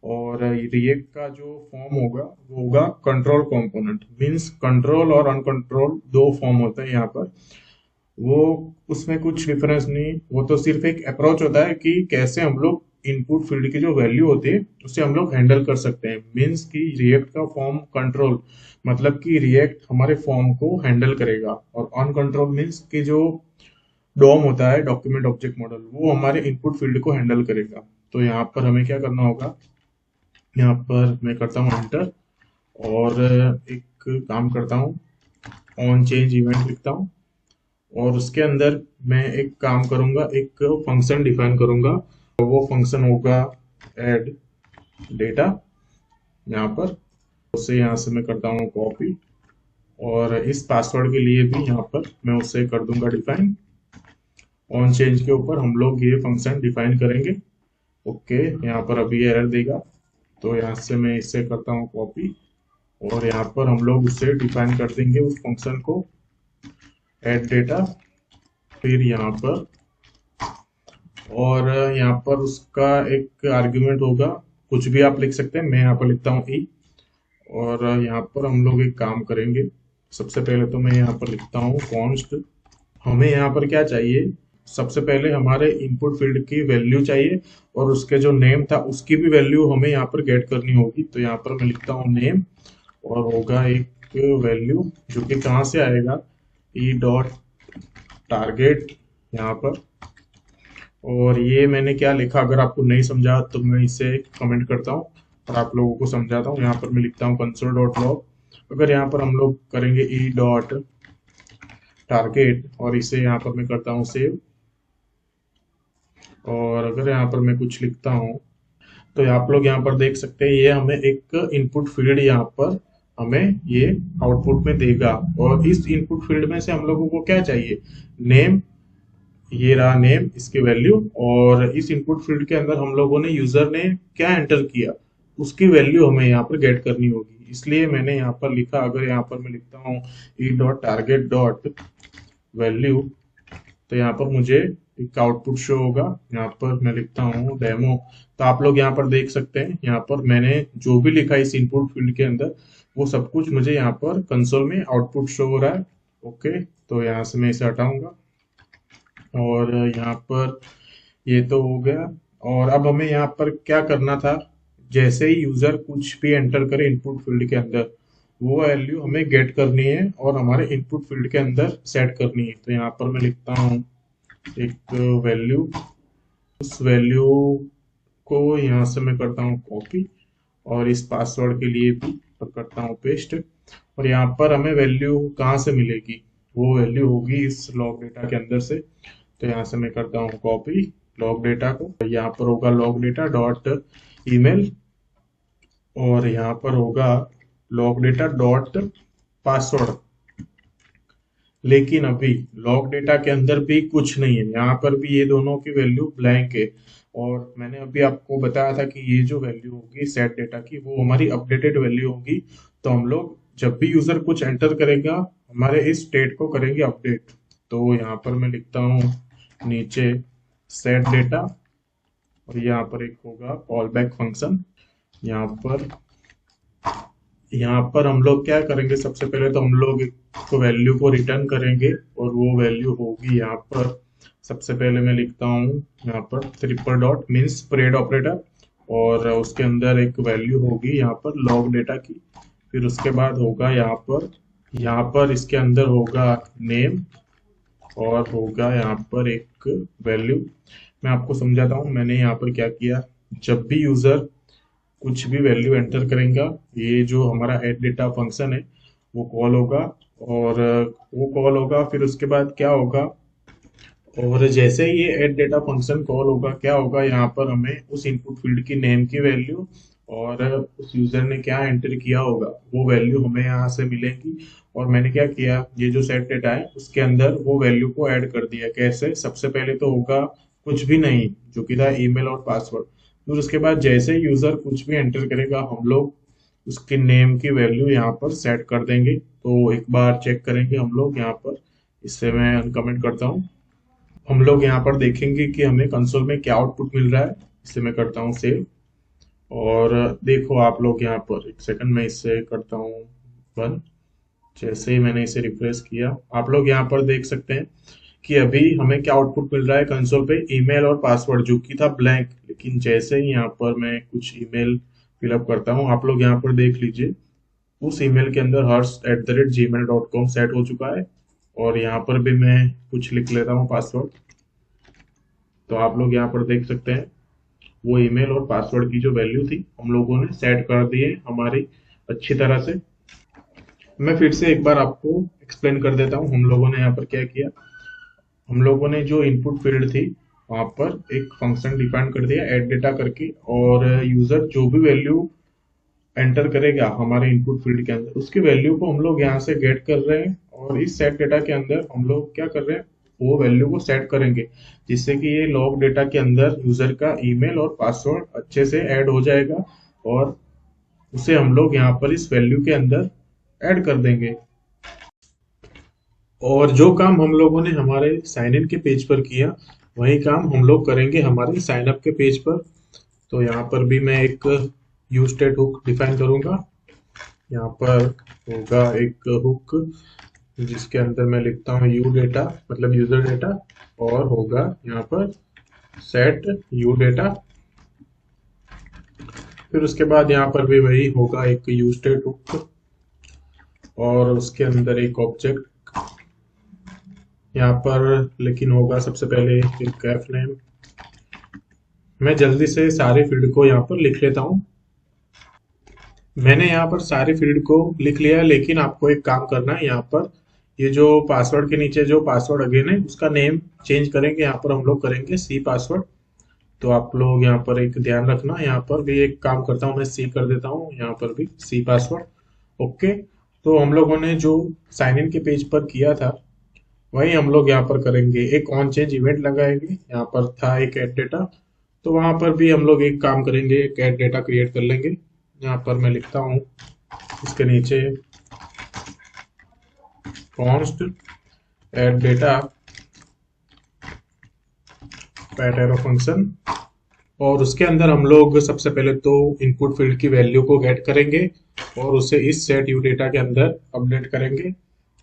और रिएक्ट का जो फॉर्म होगा वो होगा कंट्रोल कंपोनेंट, मींस कंट्रोल और अनकंट्रोल दो फॉर्म होते हैं यहाँ पर। वो उसमें कुछ डिफरेंस नहीं, वो तो सिर्फ एक अप्रोच होता है कि कैसे हम लोग इनपुट फील्ड की जो वैल्यू होती है उसे हम लोग हैंडल कर सकते हैं। मींस कि रिएक्ट का फॉर्म कंट्रोल मतलब कि रिएक्ट हमारे फॉर्म को हैंडल करेगा, और अनकंट्रोल मींस कि जो डॉम होता है डॉक्यूमेंट ऑब्जेक्ट मॉडल, वो हमारे इनपुट फील्ड को हैंडल करेगा। तो यहाँ पर हमें क्या करना होगा, यहाँ पर मैं करता हूँ एंटर, और एक काम करता हूँ, ऑन चेंज इवेंट लिखता हूँ, और उसके अंदर मैं एक काम करूंगा, एक फंक्शन डिफाइन करूंगा। वो फंक्शन होगा ऐड डेटा, यहाँ पर उसे यहाँ से मैं करता हूँ कॉपी, और इस पासवर्ड के लिए भी यहाँ पर मैं उसे कर दूंगा डिफाइन। ऑन चेंज के ऊपर हम लोग ये फंक्शन डिफाइन करेंगे। ओके, यहाँ पर अभी एरर देगा, तो यहाँ से मैं इसे करता हूँ कॉपी, और यहाँ पर हम लोग उसे डिफाइन कर देंगे उस फंक्शन को ऐड डेटा। फिर यहाँ पर, और यहाँ पर उसका एक आर्ग्यूमेंट होगा, कुछ भी आप लिख सकते हैं, मैं यहाँ पर लिखता हूँ ई। और यहाँ पर हम लोग एक काम करेंगे, सबसे पहले तो मैं यहाँ पर लिखता हूँ कॉन्स्ट। हमें यहाँ पर क्या चाहिए, सबसे पहले हमारे इनपुट फील्ड की वैल्यू चाहिए, और उसके जो नेम था उसकी भी वैल्यू हमें यहाँ पर गेट करनी होगी। तो यहाँ पर मैं लिखता हूँ नेम, और होगा एक वैल्यू जो कि कहाँ से आएगा, ई डॉट टारगेट यहाँ पर। और ये मैंने क्या लिखा, अगर आपको नहीं समझा तो मैं इसे कमेंट करता हूँ और आप लोगों को समझाता हूँ। यहाँ पर मैं लिखता हूँ console.log, अगर यहाँ पर हम लोग करेंगे ई डॉट टारगेट, और इसे यहाँ पर मैं करता हूँ सेव। और अगर यहाँ पर मैं कुछ लिखता हूँ तो आप लोग यहाँ पर देख सकते हैं, ये हमें एक इनपुट फील्ड यहाँ पर हमें ये आउटपुट में देगा। और इस इनपुट फील्ड में से हम लोगों को क्या चाहिए, नेम, ये रहा नेम, इसकी वैल्यू। और इस इनपुट फील्ड के अंदर हम लोगों ने यूजर ने क्या एंटर किया उसकी वैल्यू हमें यहाँ पर गेट करनी होगी। इसलिए मैंने यहाँ पर लिखा, अगर यहाँ पर मैं लिखता हूँ E dot target dot value, तो यहाँ पर मुझे एक आउटपुट शो होगा। यहाँ पर मैं लिखता हूँ डेमो, तो आप लोग यहाँ पर देख सकते हैं, यहाँ पर मैंने जो भी लिखा इस इनपुट फील्ड के अंदर वो सब कुछ मुझे यहाँ पर कंसोल में आउटपुट शो हो रहा है। ओके, तो यहाँ से मैं इसे हटाऊंगा, और यहाँ पर ये तो हो गया। और अब हमें यहाँ पर क्या करना था, जैसे ही यूजर कुछ भी एंटर करे इनपुट फील्ड के अंदर, वो वैल्यू हमें गेट करनी है और हमारे इनपुट फील्ड के अंदर सेट करनी है। तो यहाँ पर मैं लिखता हूँ एक वैल्यू, उस वैल्यू को यहाँ से मैं करता हूँ कॉपी, और इस पासवर्ड के लिए भी करता हूँ पेस्ट। और यहाँ पर हमें वैल्यू कहाँ से मिलेगी, वो वैल्यू होगी इस लॉग डेटा के अंदर से। तो यहाँ से मैं करता हूँ कॉपी लॉग डेटा को, यहाँ पर होगा लॉग डेटा डॉट ईमेल, और यहाँ पर होगा लॉग डेटा डॉट पासवर्ड। लेकिन अभी लॉग डेटा के अंदर भी कुछ नहीं है, यहाँ पर भी ये दोनों की वैल्यू ब्लैंक है। और मैंने अभी आपको बताया था कि ये जो वैल्यू होगी सेट डेटा की, वो हमारी अपडेटेड वैल्यू होगी। तो हम लोग जब भी यूजर कुछ एंटर करेगा, हमारे इस स्टेट को करेंगे अपडेट। तो यहाँ पर मैं लिखता हूँ नीचे सेट डेटा, और यहाँ पर एक होगा कॉल बैक फंक्शन। यहाँ पर हम लोग क्या करेंगे, सबसे पहले तो हम लोग एक वैल्यू को रिटर्न करेंगे, और वो वैल्यू होगी यहाँ पर, सबसे पहले मैं लिखता हूँ यहाँ पर triple dot means spread operator, और उसके अंदर एक वैल्यू होगी यहाँ पर लॉग डेटा की। फिर उसके बाद होगा यहाँ पर इसके अंदर होगा नेम, और होगा यहाँ पर एक वैल्यू। मैं आपको समझाता हूँ मैंने यहाँ पर क्या किया। जब भी यूजर कुछ भी वैल्यू एंटर करेगा, ये जो हमारा ऐड डेटा फंक्शन है वो कॉल होगा, और वो कॉल होगा, फिर उसके बाद क्या होगा, और जैसे ही ये ऐड डेटा फंक्शन कॉल होगा, क्या होगा, यहाँ पर हमें उस इनपुट फील्ड की नेम की वैल्यू और उस यूजर ने क्या एंटर किया होगा वो वैल्यू हमें यहाँ से मिलेगी। और मैंने क्या किया, ये जो सेट डेटा है उसके अंदर वो वैल्यू को ऐड कर दिया। कैसे, सबसे पहले तो होगा कुछ भी नहीं, जो कि था ईमेल और पासवर्ड। फिर उसके बाद जैसे यूजर कुछ भी एंटर करेगा, हम लोग उसके नेम की वैल्यू यहाँ पर सेट कर देंगे। तो एक बार चेक करेंगे हम लोग यहाँ पर, इससे मैं अनकमेंट करता हूँ। हम लोग यहाँ पर देखेंगे कि हमें कंसोल में क्या आउटपुट मिल रहा है। इसे मैं करता हूँ सेव, और देखो आप लोग यहाँ पर एक सेकंड में इससे करता हूँ बंद। जैसे ही मैंने इसे रिफ्रेश किया, आप लोग यहाँ पर देख सकते हैं कि अभी हमें क्या आउटपुट मिल रहा है कंसोल पे, ईमेल और पासवर्ड, जो कि था ब्लैंक। लेकिन जैसे ही यहाँ पर मैं कुछ ईमेल फिलअप करता हूँ, आप लोग यहाँ पर देख लीजिए उस ईमेल के अंदर hers@gmail.com सेट हो चुका है, और यहाँ पर भी मैं कुछ लिख लेता हूँ पासवर्ड। तो आप लोग यहाँ पर देख सकते हैं वो ईमेल और पासवर्ड की जो वैल्यू थी हम लोगों ने सेट कर दी है हमारी अच्छी तरह से। मैं फिर से एक बार आपको एक्सप्लेन कर देता हूँ हम लोगों ने यहाँ पर क्या किया। हम लोगों ने जो इनपुट फील्ड थी वहां पर एक फंक्शन डिफाइन कर दिया ऐड डेटा करके, और यूजर जो भी वैल्यू एंटर करेगा हमारे इनपुट फील्ड के अंदर, उसकी वैल्यू को हम लोग यहाँ से गेट कर रहे हैं, और इस सेट डेटा के अंदर हम लोग क्या कर रहे हैं, वो वैल्यू को सेट करेंगे, जिससे कि ये लॉग डेटा के अंदर यूजर का ईमेल और पासवर्ड अच्छे से ऐड हो जाएगा, और उसे हम लोग यहाँ पर इस वैल्यू के अंदर ऐड कर देंगे। और जो काम हम लोगों ने हमारे साइन इन के पेज पर किया, वही काम हम लोग करेंगे हमारे साइन अप के पेज पर। तो यहाँ पर भी मैं एक यू स्टेट हुक डिफाइन करूंगा। यहाँ पर होगा एक हुक जिसके अंदर मैं लिखता हूँ यू डेटा मतलब यूजर डेटा, और होगा यहाँ पर सेट यू डेटा। फिर उसके बाद यहाँ पर भी वही होगा एक यू स्टेट हुक, और उसके अंदर एक ऑब्जेक्ट यहाँ पर, लेकिन होगा सबसे पहले एक कैफ नेम। मैं जल्दी से सारे फील्ड को यहाँ पर लिख लेता हूँ। मैंने यहाँ पर सारे फील्ड को लिख लिया है, लेकिन आपको एक काम करना है। यहाँ पर ये जो पासवर्ड के नीचे जो पासवर्ड अगेन है उसका नेम चेंज करेंगे, यहाँ पर हम लोग करेंगे सी पासवर्ड। तो आप लोग यहाँ पर एक ध्यान रखना, यहाँ पर भी एक काम करता हूँ मैं सी कर देता हूँ, यहाँ पर भी सी पासवर्ड। ओके, तो हम लोगों ने जो साइन इन के पेज पर किया था वही हम लोग यहाँ पर करेंगे। एक ऑन चेंज इवेंट लगाएंगे, यहाँ पर था एक ऐड डेटा, तो वहां पर भी हम लोग एक काम करेंगे, एक ऐड डेटा क्रिएट कर लेंगे। यहाँ पर मैं लिखता हूँ इसके नीचे const add data PAT arrow function, और उसके अंदर हम लोग सबसे पहले तो इनपुट फील्ड की वैल्यू को गेट करेंगे और उसे इस सेट यू डेटा के अंदर अपडेट करेंगे।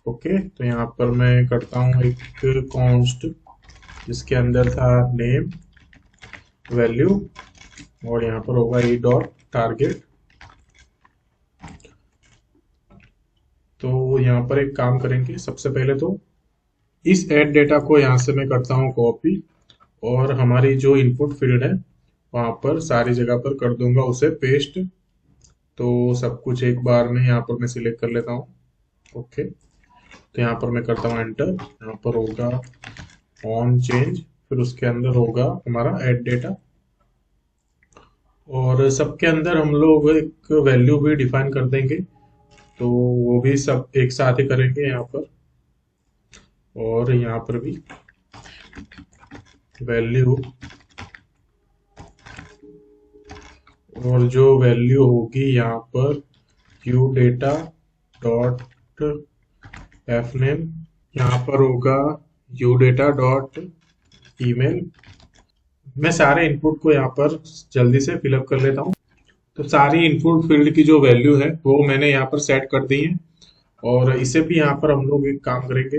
ओके, तो यहाँ पर मैं करता हूँ एक कॉन्स्ट जिसके अंदर था नेम वैल्यू, और यहाँ पर होगा ई डॉट टारगेट। तो यहाँ पर एक काम करेंगे, सबसे पहले तो इस ऐड डेटा को यहाँ से मैं करता हूँ कॉपी, और हमारी जो इनपुट फील्ड है वहां पर सारी जगह पर कर दूंगा उसे पेस्ट। तो सब कुछ एक बार में यहाँ पर मैं सिलेक्ट कर लेता हूँ। ओके, तो यहाँ पर मैं करता हूँ एंटर। यहाँ पर होगा ऑन चेंज, फिर उसके अंदर होगा हमारा ऐड डेटा, और सबके अंदर हम लोग एक वैल्यू भी डिफाइन कर देंगे, तो वो भी सब एक साथ ही करेंगे यहाँ पर। और यहाँ पर भी वैल्यू, और जो वैल्यू होगी यहाँ पर you data dot F name, यहाँ पर होगा यू डेटा डॉट ईमेल। मैं सारे इनपुट को यहाँ पर जल्दी से फिलअप कर लेता हूँ। तो सारी इनपुट फील्ड की जो वैल्यू है वो मैंने यहाँ पर सेट कर दी है, और इसे भी यहाँ पर हम लोग एक काम करेंगे।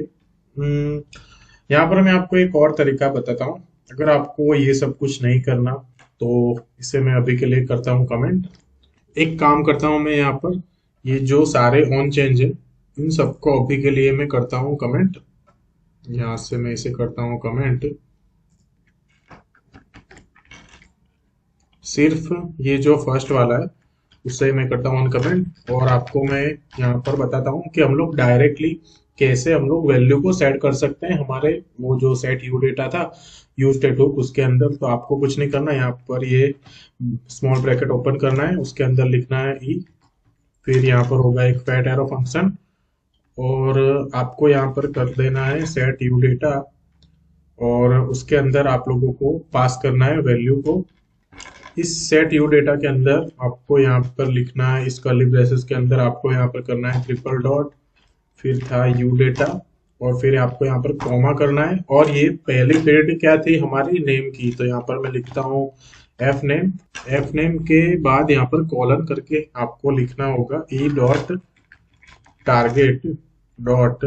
यहाँ पर मैं आपको एक और तरीका बताता हूँ। अगर आपको ये सब कुछ नहीं करना तो इसे मैं अभी के लिए करता हूँ कमेंट। एक काम करता हूँ मैं यहाँ पर, ये जो सारे ऑन चेंज है इन सबको अभी के लिए मैं करता हूँ कमेंट। यहाँ से मैं इसे करता हूँ कमेंट। सिर्फ ये जो फर्स्ट वाला है उससे मैं करता हूँ कमेंट, और आपको मैं यहाँ पर बताता हूँ कि हम लोग डायरेक्टली कैसे हम लोग वैल्यू को सेट कर सकते हैं हमारे वो जो सेट यू डेटा था यूज स्टेट हुक उसके अंदर। तो आपको कुछ नहीं करना, यहाँ पर ये स्मॉल ब्रैकेट ओपन करना है, उसके अंदर लिखना है ई, फिर यहाँ पर होगा एक फैट एरो फंक्शन, और आपको यहाँ पर कर देना है सेट यू डेटा, और उसके अंदर आप लोगों को पास करना है वैल्यू को। इस सेट यू डेटा के अंदर आपको यहाँ पर लिखना है, इस कर्ली ब्रेसेस के अंदर आपको यहाँ पर करना है ट्रिपल डॉट, फिर था यू डेटा, और फिर आपको यहाँ पर कॉमा करना है। और ये पहली फील्ड क्या थी हमारी नेम की, तो यहाँ पर मैं लिखता हूँ एफ नेम। एफ नेम के बाद यहाँ पर कॉलन करके आपको लिखना होगा E dot target dot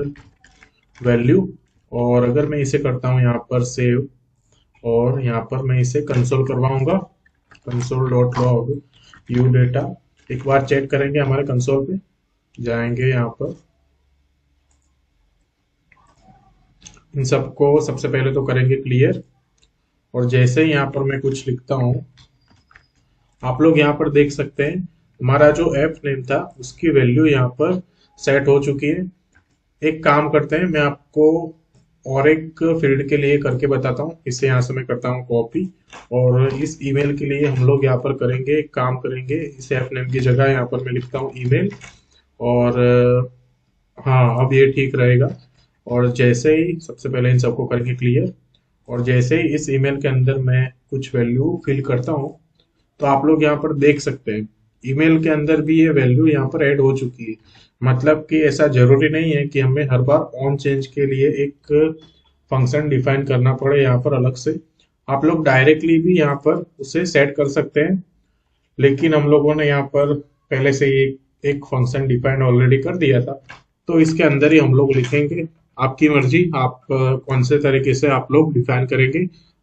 value. और अगर मैं इसे करता हूँ यहाँ पर सेव, और यहाँ पर मैं इसे कंसोल करवाऊंगा, console dot log you data. एक बार चेक करेंगे, हमारे कंसोल पे जाएंगे, यहाँ पर इन सबको सबसे पहले तो करेंगे क्लियर, और जैसे ही यहाँ पर मैं कुछ लिखता हूँ आप लोग यहाँ पर देख सकते हैं हमारा जो एफ नेम था उसकी वैल्यू यहाँ पर सेट हो चुकी है। एक काम करते हैं, मैं आपको और एक फील्ड के लिए करके बताता हूँ। इसे यहाँ से मैं करता हूँ कॉपी, और इस ईमेल के लिए हम लोग यहाँ पर करेंगे एक काम करेंगे, इस एफ नेम की जगह यहाँ पर मैं लिखता हूँ ईमेल, और हाँ अब ये ठीक रहेगा। और जैसे ही सबसे पहले इन सबको करेंगे क्लियर, और जैसे ही इस ईमेल के अंदर मैं कुछ वैल्यू फिल करता हूँ तो आप लोग यहाँ पर देख सकते हैं ईमेल के अंदर भी ये वैल्यू यहाँ पर ऐड हो चुकी है। मतलब कि ऐसा जरूरी नहीं है कि हमें हर बार ऑन चेंज के लिए एक फंक्शन डिफाइन करना पड़े यहाँ पर अलग से। आप लोग डायरेक्टली भी यहाँ पर उसे सेट कर सकते हैं, लेकिन हम लोगों ने यहाँ पर पहले से ही एक फंक्शन डिफाइन ऑलरेडी कर दिया था, तो इसके अंदर ही हम लोग लिखेंगे। आपकी मर्जी, आप कौन से तरीके से आप लोग डिफाइन करेंगे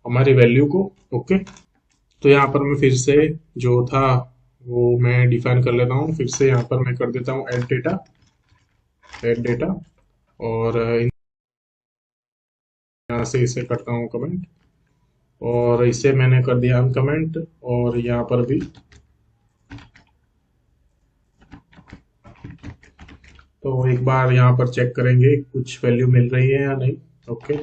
हमारी वैल्यू को। ओके, तो यहाँ पर मैं फिर से जो था वो मैं डिफाइन कर लेता हूँ। फिर से यहाँ पर मैं कर देता हूँ ऐड डेटा, ऐड डेटा, और यहाँ से इसे करता हूँ कमेंट, और इसे मैंने कर दिया अनकमेंट, और यहाँ पर भी। तो एक बार यहाँ पर चेक करेंगे कुछ वैल्यू मिल रही है या नहीं। ओके,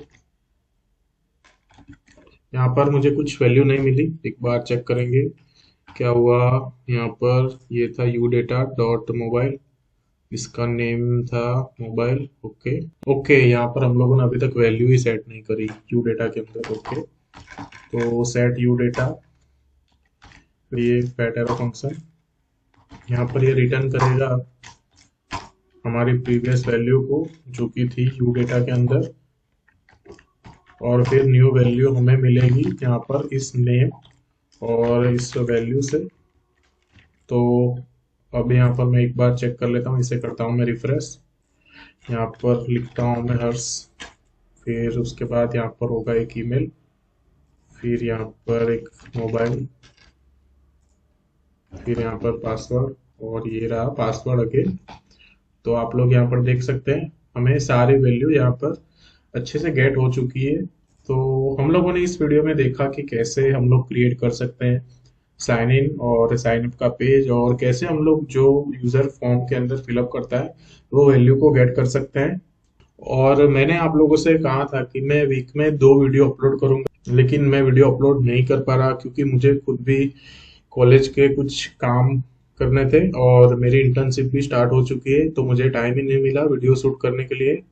यहाँ पर मुझे कुछ वैल्यू नहीं मिली, एक बार चेक करेंगे क्या हुआ। यहाँ पर ये था यू डेटा डॉट मोबाइल, इसका नेम था मोबाइल। ओके ओके, यहाँ पर हम लोगों ने अभी तक वैल्यू ही सेट नहीं करी यू डेटा के अंदर। ओके, तो सेट यू डेटा, ये फैट एरो फंक्शन, यहाँ पर ये रिटर्न करेगा हमारी प्रीवियस वैल्यू को जो कि थी यू डेटा के अंदर, और फिर न्यू वैल्यू हमें मिलेगी यहाँ पर इस नेम और इस वैल्यू से। तो अब यहाँ पर मैं एक बार चेक कर लेता हूँ, इसे करता हूँ मैं रिफ्रेश, यहाँ पर लिखता हूँ मैं हर्ष, फिर उसके बाद यहाँ पर होगा एक ईमेल, फिर यहाँ पर एक मोबाइल, फिर यहाँ पर पासवर्ड, और ये रहा पासवर्ड अगेन। तो आप लोग यहाँ पर देख सकते हैं हमें सारी वैल्यू यहाँ पर अच्छे से गेट हो चुकी है। तो हम लोगों ने इस वीडियो में देखा कि कैसे हम लोग क्रिएट कर सकते हैं साइन इन और साइन अप का पेज, और कैसे हम लोग जो यूजर फॉर्म के अंदर फिलअप करता है वो वैल्यू को गेट कर सकते हैं। और मैंने आप लोगों से कहा था कि मैं वीक में 2 वीडियो अपलोड करूंगा, लेकिन मैं वीडियो अपलोड नहीं कर पा रहा क्योंकि मुझे खुद भी कॉलेज के कुछ काम करने थे और मेरी इंटर्नशिप भी स्टार्ट हो चुकी है, तो मुझे टाइम ही नहीं मिला वीडियो शूट करने के लिए।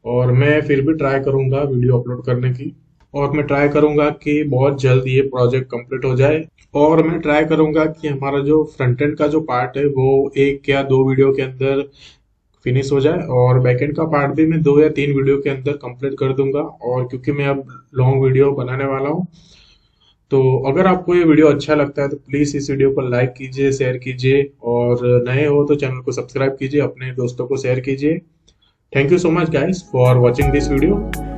और मैं फिर भी ट्राई करूंगा वीडियो अपलोड करने की, और मैं ट्राई करूंगा कि बहुत जल्द ये प्रोजेक्ट कंप्लीट हो जाए। और मैं ट्राई करूंगा कि हमारा जो फ्रंट एंड का जो पार्ट है वो 1 या 2 वीडियो के अंदर फिनिश हो जाए, और बैकएंड का पार्ट भी मैं 2 या 3 वीडियो के अंदर कंप्लीट कर दूंगा। और क्योंकि मैं अब लॉन्ग वीडियो बनाने वाला हूँ, तो अगर आपको ये वीडियो अच्छा लगता है तो प्लीज इस वीडियो को लाइक कीजिए, शेयर कीजिए, और नए हो तो चैनल को सब्सक्राइब कीजिए, अपने दोस्तों को शेयर कीजिए। Thank you so much guys for watching this video.